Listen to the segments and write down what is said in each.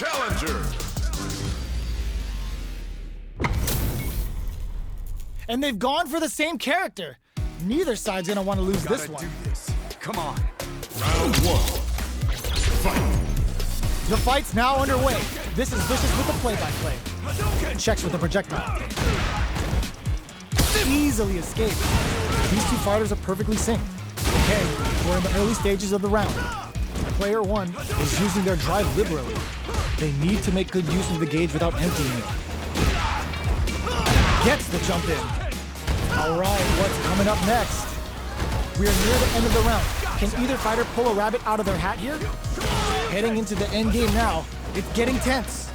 challenger. And they've gone for the same character. Neither side's gonna want to lose this one. Do this. Come on. Round one. Fight. The fight's now underway. This is Vicious with the play-by-play. Checks with the projectile. Easily escaped. These two fighters are perfectly synced. Okay, we're in the early stages of the round. Player one is using their drive liberally. They need to make good use of the gauge without emptying it. Gets the jump in. All right, what's coming up next? We are near the end of the round. Can either fighter pull a rabbit out of their hat here? Heading into the end game now. It's getting tense.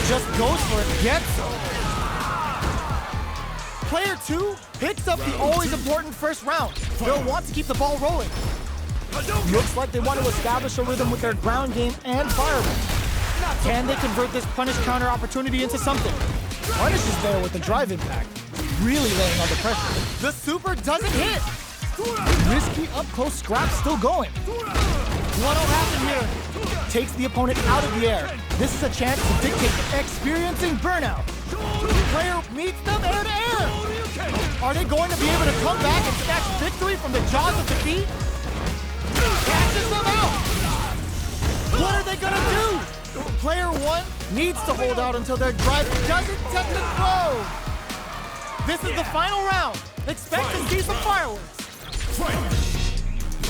Just goes for it, gets it. Player two picks up the always important first round. They'll want to keep the ball rolling. Looks like they want to establish a rhythm with their ground game and fireball. Can they convert this punish counter opportunity into something? Punish is there with the drive impact, really laying on the pressure. The super doesn't hit. Risky up-close scrap still going. What'll happen here? Takes the opponent out of the air. This is a chance to dictate experiencing burnout. Player meets them air to air. Are they going to be able to come back and snatch victory from the jaws of defeat? Catches them out. What are they gonna do? Player one needs to hold out until their drive doesn't touch the throw. This is the final round. Expect to see some fireworks.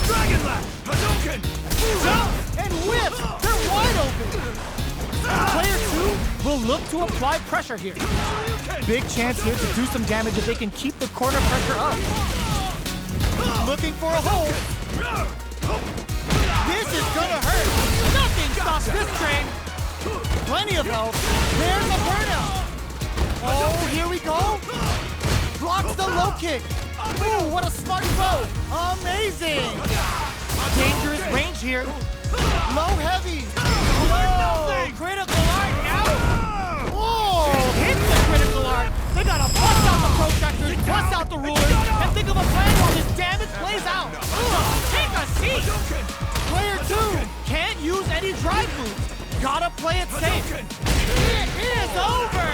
Dragon Lap! Hadouken! Jump and whip! They're wide open! Player two will look to apply pressure here. Big chance here to do some damage if they can keep the corner pressure up. Looking for a hole. This is gonna hurt. Nothing stops this train. Plenty of health. There's the burnout. Oh, here we go. Blocks the low kick. Ooh, what a smart throw. Amazing. Dangerous range here. Low heavy. Whoa, critical art out. Whoa, hits the critical art. They gotta bust out the protractors, bust out the rulers, and think of a plan while this damage plays out. Take a seat. Player two can't use any drive moves. Gotta play it safe. It is over.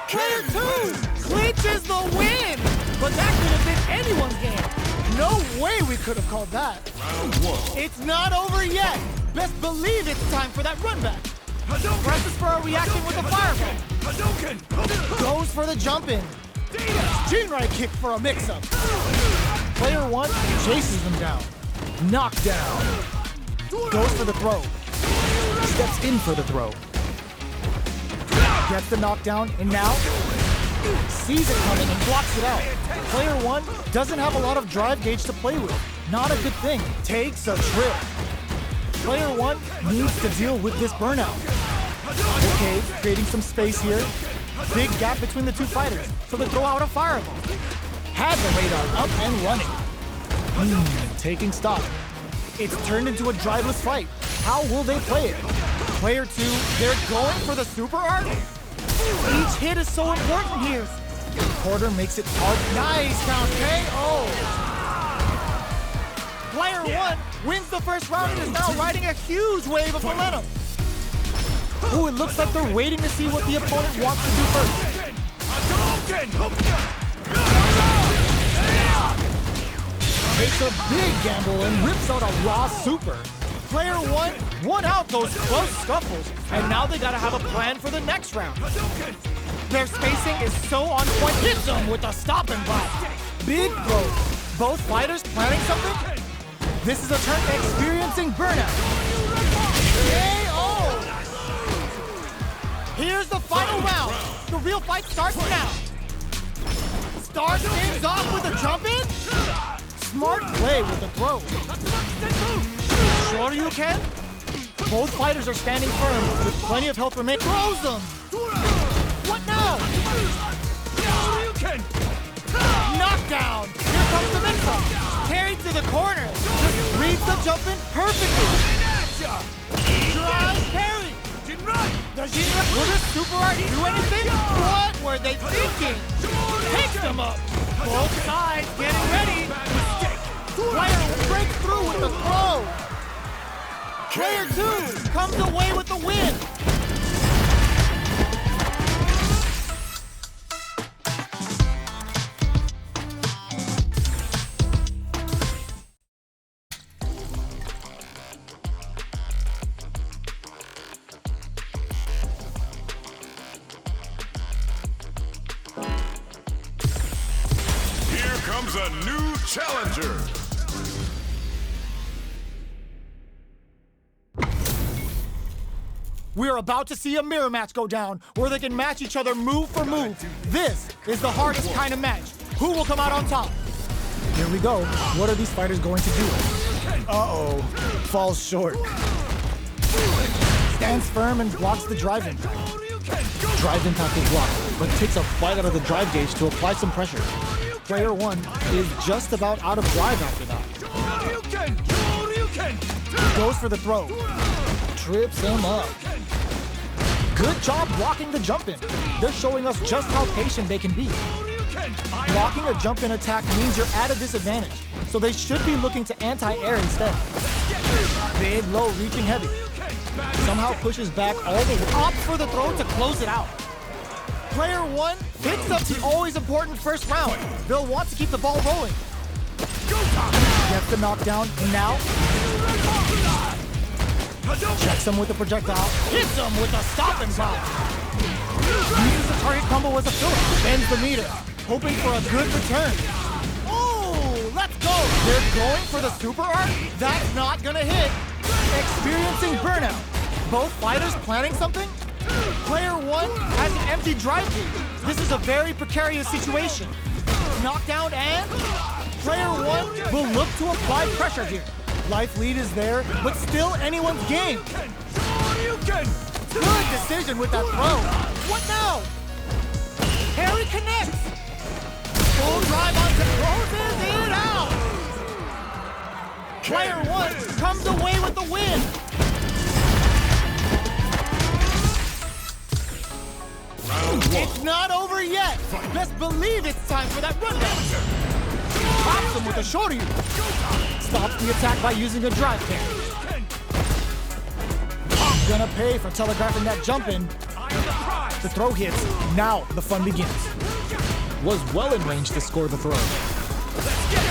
Player two clinches the win. But that could have been anyone's game. No way we could have called that. Round one. It's not over yet. Best believe it's time for that run back. Presses for a reaction with a fireball. Goes for the jump in. Jinrai kick for a mix-up. Player one chases them down. Knockdown. Goes for the throw. Steps in for the throw. Gets the knockdown, and now sees it coming and blocks it out. Player one doesn't have a lot of drive gauge to play with. Not a good thing. Takes a trip. Player one needs to deal with this burnout. Okay, creating some space here. Big gap between the two fighters, so they throw out a fireball. Had the radar up and running. Taking stock. It's turned into a driveless fight. How will they play it? Player two, they're going for the super art? Each hit is so important here. Porter makes it hard. Nice count KO. Player one wins the first round and is now riding a huge wave of momentum. Ooh, it looks like they're waiting to see what the opponent wants to do first. Takes a big gamble and rips out a raw super. Player one won out those close scuffles, and now they gotta have a plan for the next round. Their spacing is so on point. Hits them with a stop and block. Big throw. Both fighters planning something? This is a turn experiencing burnout. KO! Here's the final round. The real fight starts now. Starts things off with a jump in. Smart play with the throw. Sure you can? Both fighters are standing firm with plenty of health remaining. Throws them. What now? Knockdown. Here comes the mix-up. Carried to the corner. Just reads the jump in perfectly. Drive parry. Will this super art do anything? What were they thinking? Picks them up. Both sides getting ready. Player breaks through with the throw. Player two comes away with the win. comes a new challenger. We're about to see a mirror match go down where they can match each other move for move. This is the hardest kind of match. Who will come out on top? Here we go. What are these fighters going to do? Uh-oh. Falls short. Stands firm and blocks the drive impact. Drive impact is blocked, but takes a bite out of the drive gauge to apply some pressure. Player 1 is just about out of drive after that. Goes for the throw. Trips him up. Good job blocking the jump-in. They're showing us just how patient they can be. Blocking a jump-in attack means you're at a disadvantage, so they should be looking to anti-air instead. Big, low, reaching heavy. Somehow pushes back all the way up for the throw to close it out. Player 1 picks up the always important first round. They'll want to keep the ball rolling. Gets the knockdown, and now checks him with the projectile, hits him with a stop and pop. Uses the target combo as a filler, bends the meter, hoping for a good return. Oh, let's go! They're going for the super art? That's not gonna hit. Experiencing burnout. Both fighters planning something? Player 1 has an empty drive gauge. This is a very precarious situation. Knockdown and player 1 will look to apply pressure here. Life lead is there, but still anyone's game. Good decision with that throw. What now? Harry connects. Full drive onto closes it out. Player 1 comes away with the win. It's not over yet. Best believe it's time for that rundown. Pops him with a shorty. Stops the attack by using a drive carry. Gonna pay for telegraphing that jump in. The throw hits. Now the fun begins. Was well in range to score the throw.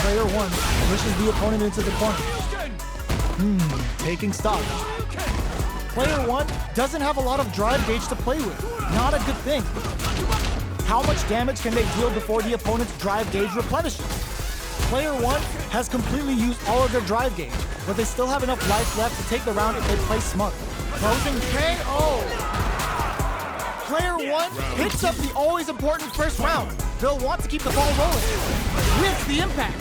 Player 1 pushes the opponent into the corner. Taking stock. Player 1 doesn't have a lot of drive gauge to play with. Not a good thing. How much damage can they deal before the opponent's drive gauge replenishes? Player 1 has completely used all of their drive gauge, but they still have enough life left to take the round if they play smart. Closing KO! Player 1 picks up the always important first round. They'll want to keep the ball rolling. Whips the impact.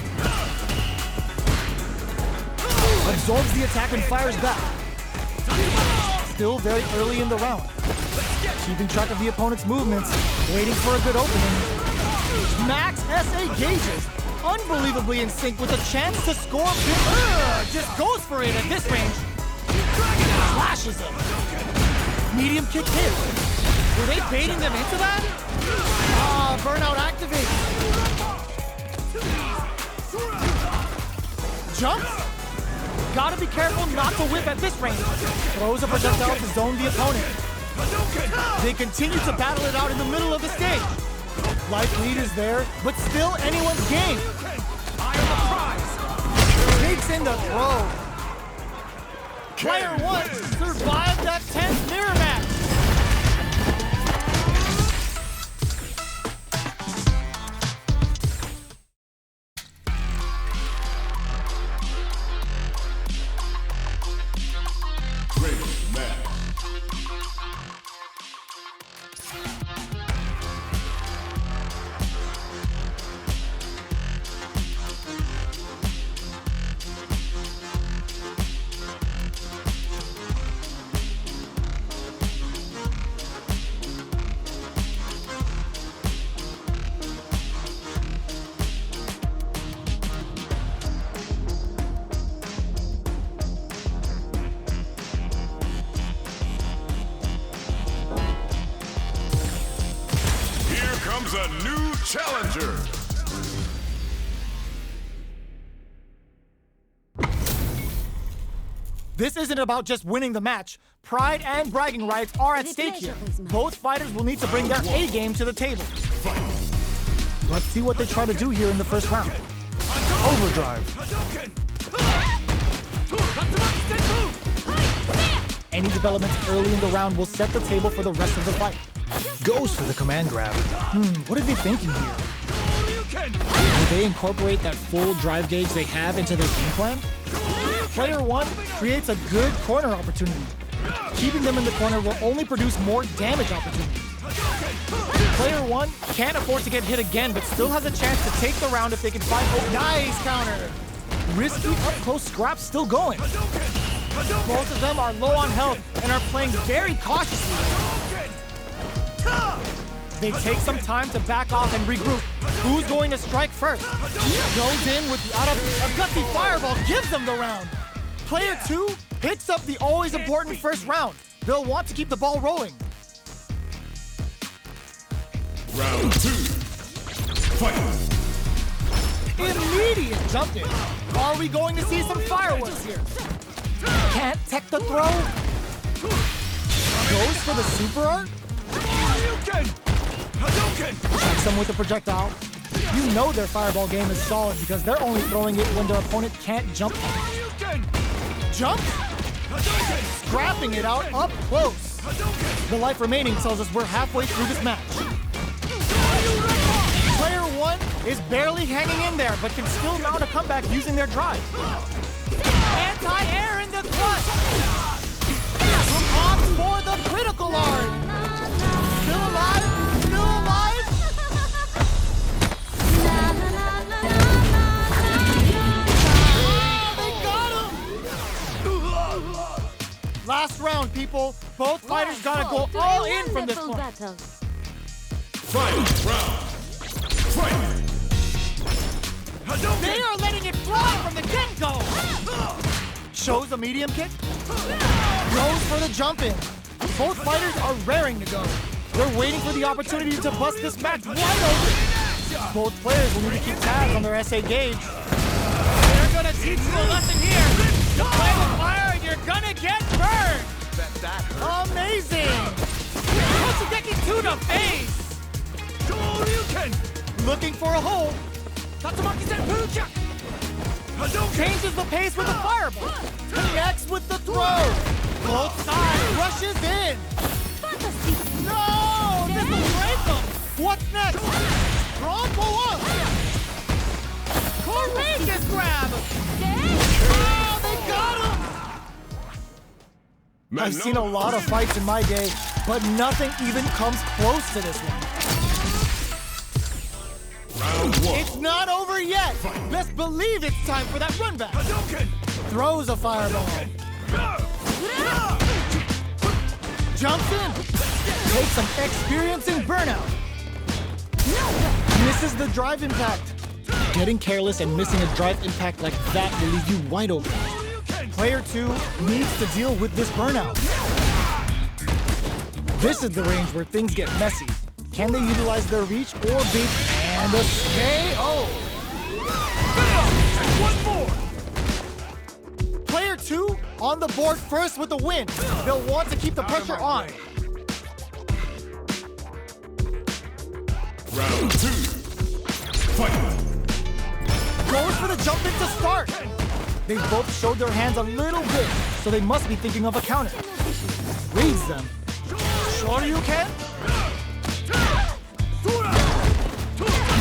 Absorbs the attack and fires back. Still very early in the round. Keeping track of the opponent's movements, waiting for a good opening. Max SA gauges. Unbelievably in sync with a chance to score big. Just goes for it at this range. Slashes him. Medium kick hit. Were they baiting them into that? Burnout activates. Jumps. Gotta be careful not to whip at this range. Throws a projectile to zone the opponent. They continue to battle it out in the middle of the stage. Life lead is there, but still anyone's game. Takes in the throw. Player 1 survived that tense mirror match. Comes a new challenger. This isn't about just winning the match. Pride and bragging rights are at stake here. Both fighters will need to bring their A game to the table. Let's see what they try to do here in the first round. Overdrive. Any developments early in the round will set the table for the rest of the fight. Goes for the command grab. What are they thinking here? they incorporate that full drive gauge they have into their game plan? Player 1 creates a good corner opportunity. Keeping them in the corner will only produce more damage opportunities. Player 1 can't afford to get hit again, but still has a chance to take the round if they can find... Oh, nice counter! Risky up-close scrap still going. Both of them are low on health and are playing very cautiously. They take some time to back off and regroup. Who's going to strike first? Goes in with the a gutsy fireball, gives them the round. Player 2 picks up the always important first round. They'll want to keep the ball rolling. Round 2. Fight. Immediate jump in. Are we going to see some fireworks here? Can't tech the throw. Goes for the super art. Checks them with the projectile. You know their fireball game is solid because they're only throwing it when their opponent can't jump. Jump? Scrapping it out up close. The life remaining tells us we're halfway through this match. Player 1 is barely hanging in there, but can still mount a comeback using their drive. Anti-air in the clutch! Opts for the critical art! Still alive? Still alive? Oh, they got him! Last round, people. Both fighters gotta go all in from this one. Fight round. Fight. They are letting it fly from the get-go! Shows a medium kick. Goes for the jump in. Both fighters are raring to go. They're waiting for the opportunity to bust this match wide open. Both players will need to keep tabs on their SA gauge. They're gonna teach you a lesson here. You play with fire and you're gonna get burned. Amazing! Toshigeki to the face! Looking for a hole. Changes the pace with a fireball. Connects with the throw. Both sides rushes in. No! This will break them. What's next? Strong pull up. Courageous grab. Oh, they got him. I've seen a lot of fights in my day, but nothing even comes close to this one. Round 1. It's not over yet. Best believe it's time for that run back. Throws a fireball. Jumps in. Takes some experience in burnout. Misses the drive impact. Getting careless and missing a drive impact like that will leave you wide open. Player 2 needs to deal with this burnout. This is the range where things get messy. Can they utilize their reach or bait and a KO? One more. Player 2 on the board first with the win. They'll want to keep the pressure on. Round 2. Fight. Goes for the jump in to start. They both showed their hands a little bit, so they must be thinking of a counter. Reads them. Shoryuken.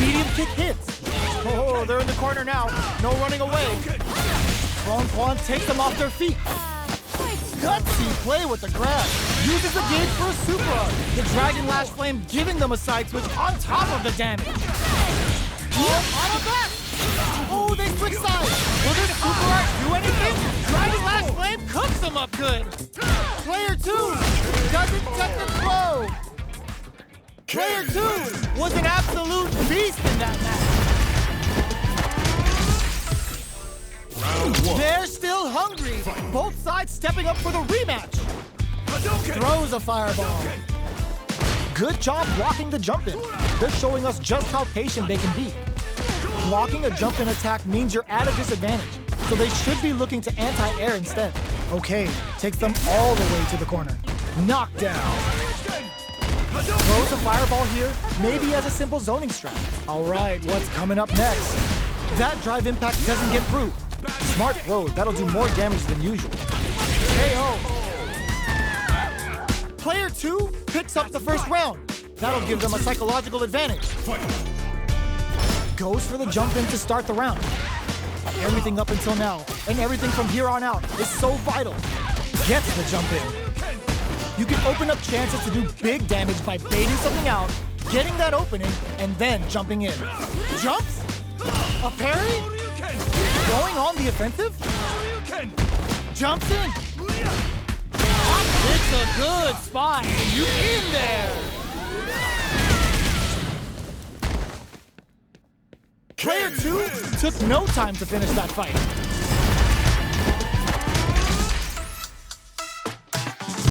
Medium kick hits. Oh, they're in the corner now. No running away. Quan takes them off their feet. Gutsy play with the grab. Uses the gauge for a super art. The Dragon Lash Flame giving them a side switch on top of the damage. On a back. Oh, they switch sides. Will this super art do anything? Dragon Lash Flame cooks them up good. Player 2 doesn't set the throw. Player 2 was an absolute beast in that match. Round 1. They're still hungry. Both sides stepping up for the rematch. Throws a fireball. Good job blocking the jump in. They're showing us just how patient they can be. Blocking a jump in attack means you're at a disadvantage, so they should be looking to anti-air instead. Okay, takes them all the way to the corner. Knockdown. Throws a fireball here, maybe as a simple zoning strat. All right, what's coming up next? That drive impact doesn't get through. Smart throw, that'll do more damage than usual. KO. Player 2 picks up the first round. That'll give them a psychological advantage. goes for the jump in to start the round. Everything up until now, and everything from here on out, is so vital. Gets the jump in. You can open up chances to do big damage by baiting something out, getting that opening, and then jumping in. Jumps? A parry? Going on the offensive? Jumps in. It's a good spot. You in there. Player 2 took no time to finish that fight.